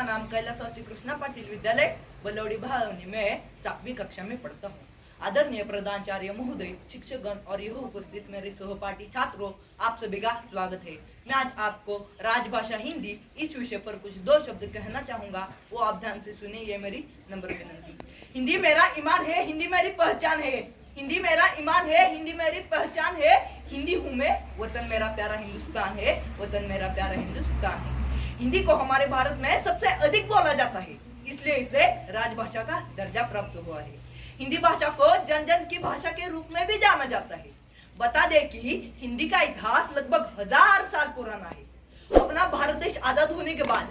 नाम कैलाशवासी कृष्णा पाटिल विद्यालय बलौड़ी भावनी में 7वीं कक्षा में पढ़ता हूँ। आदरणीय प्रधानाचार्य महोदय, शिक्षकगण और यह उपस्थित मेरे सहपाठी छात्रों, आप सभी का स्वागत है। मैं आज आपको राजभाषा हिंदी इस विषय पर कुछ 2 शब्द कहना चाहूंगा, वो आप ध्यान से सुनिए, ये मेरी नम्र विनती। हिंदी मेरा ईमान है, हिंदी मेरी पहचान है। हिंदी मेरा ईमान है, हिंदी मेरी पहचान है। हिंदी हूँ मैं, वतन मेरा प्यारा हिंदुस्तान है, वतन मेरा प्यारा हिंदुस्तान है। हिंदी को हमारे भारत में सबसे अधिक बोला जाता है, इसलिए इसे राजभाषा का दर्जा प्राप्त हुआ है। हिंदी भाषा को जन जन की भाषा के रूप में भी जाना जाता है। बता दें कि हिंदी का इतिहास लगभग 1000 साल पुराना है। अपना भारत देश आजाद होने के बाद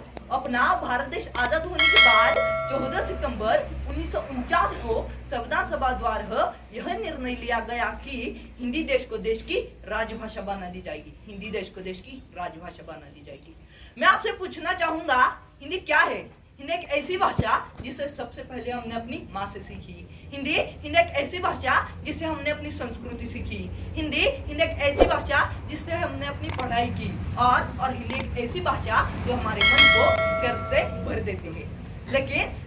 14 सितंबर 1949 को संविधान सभा द्वारा यह निर्णय लिया गया कि हिंदी देश को देश की राजभाषा बना दी जाएगी। हिंदी देश को देश की राजभाषा बना दी जाएगी। मैं आपसे पूछना चाहूंगा, हिंदी क्या है? हिंदी एक ऐसी भाषा जिसे सबसे पहले हमने अपनी माँ से सीखी। हिंदी एक ऐसी भाषा जिससे हमने अपनी संस्कृति सीखी। हिंदी एक ऐसी भाषा जिससे हमने अपनी पढ़ाई की और हिंदी एक ऐसी भाषा जो हमारे मन को गर्व से भर देती है।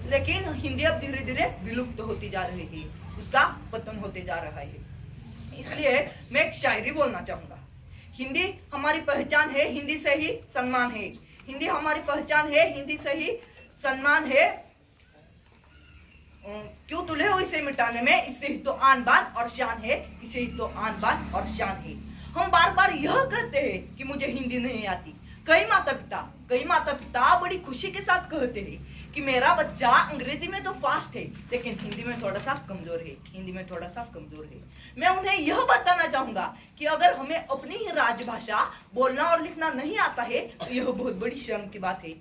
लेकिन हिंदी अब धीरे धीरे विलुप्त होती जा रही है, उसका पतन होते जा रहा है। इसलिए मैं एक शायरी बोलना चाहूंगा। हिंदी हमारी पहचान है, हिंदी से ही सम्मान है। हिंदी हमारी पहचान है, हिंदी से ही सम्मान है। क्यों तुले हो इसे मिटाने में, इससे ही तो आन बान और शान है, इसे ही तो आन बान और शान है। हम बार बार यह कहते हैं कि मुझे हिंदी नहीं आती। कई माता पिता बड़ी खुशी के साथ कहते हैं कि मेरा बच्चा अंग्रेजी में तो फास्ट है, लेकिन हिंदी में थोड़ा सा कमजोर है। मैं उन्हें यह बताना चाहूंगा कि अगर हमें अपनी ही राजभाषा बोलना और लिखना नहीं आता है तो यह बहुत बड़ी शर्म की बात है।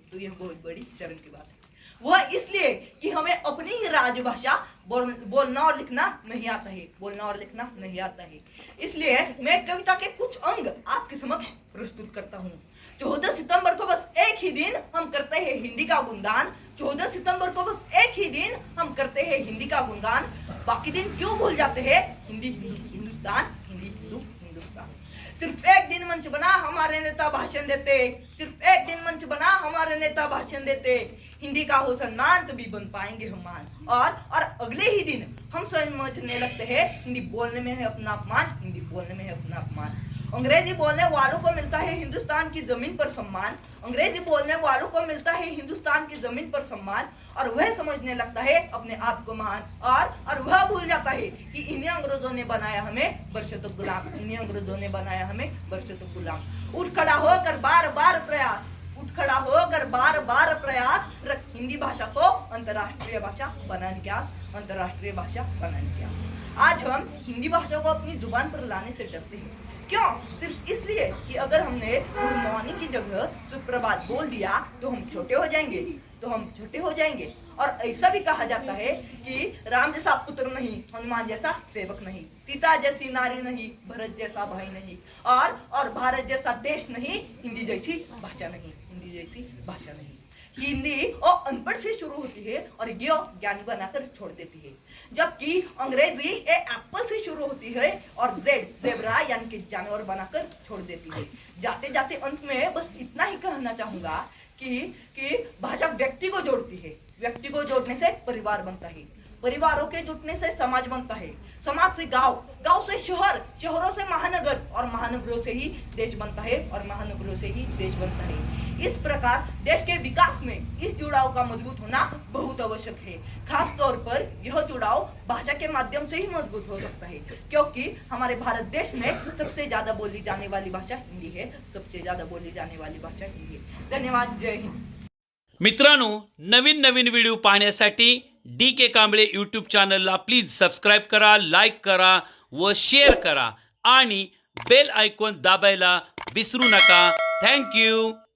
वह इसलिए कि हमें अपनी ही राजभाषा बोलना और लिखना नहीं आता है। इसलिए मैं कविता के कुछ अंग आपके समक्ष प्रस्तुत करता हूँ। 14 सितंबर को बस एक ही दिन हम करते हैं हिंदी का गुणगान। 14 सितंबर को बस एक ही दिन हम करते हैं हिंदी का गुणगान। बाकी दिन क्यों भूल जाते हैं? हिंदी हिंदुस्तान। सिर्फ एक दिन मंच बना हमारे नेता भाषण देते। हिंदी का हो सम्मान तभी बन पाएंगे हम मान। और अगले ही दिन हम समझने लगते हैं हिंदी बोलने में है अपना अपमान। अंग्रेजी बोलने वालों को मिलता है हिंदुस्तान की जमीन पर सम्मान। और वह समझने लगता है अपने आप को महान। और वह भूल जाता है कि इन्हीं अंग्रेजों ने बनाया हमें बरसों गुलाम। उठ खड़ा होकर बार बार प्रयास रख हिंदी भाषा को अंतर्राष्ट्रीय भाषा बनाने के आस। आज हम हिंदी भाषा को अपनी जुबान पर लाने से डरते हैं। क्यों? सिर्फ इसलिए कि अगर हमने गुड मॉर्निंग की जगह सुप्रभात बोल दिया तो हम छोटे हो जाएंगे। और ऐसा भी कहा जाता है कि राम जैसा पुत्र नहीं, हनुमान जैसा सेवक नहीं, सीता जैसी नारी नहीं, भरत जैसा भाई नहीं, और भारत जैसा देश नहीं, हिंदी जैसी भाषा नहीं। हिंदी और अनपढ़ से शुरू होती है और ये ज्ञानी बनाकर छोड़ देती है, जबकि अंग्रेजी एप्पल से शुरू होती है और जेब्रा यानी कि जानवर बनाकर छोड़ देती है। जाते जाते अंत में बस इतना ही कहना चाहूंगा कि भाषा व्यक्ति को जोड़ती है। व्यक्ति को जोड़ने से परिवार बनता है, परिवारों के जुटने से समाज बनता है, समाज से गांव, गांव से शहर, शहरों से महानगर और महानगरों से ही देश बनता है। इस प्रकार देश के विकास में इस जुड़ाव का मजबूत होना बहुत आवश्यक है। खास तौर पर यह जुड़ाव भाषा के माध्यम से ही मजबूत हो सकता है, क्योंकि हमारे भारत देश में सबसे ज्यादा बोली जाने वाली भाषा हिंदी है। धन्यवाद। जय हिंद। मित्रांनो, नवीन व्हिडिओ पाहण्यासाठी DK कांबळे यूट्यूब चॅनलला प्लीज सबस्क्राईब करा, लाईक करा व शेअर करा आणि बेल आयकॉन दाबायला विसरू नका। थँक्यू.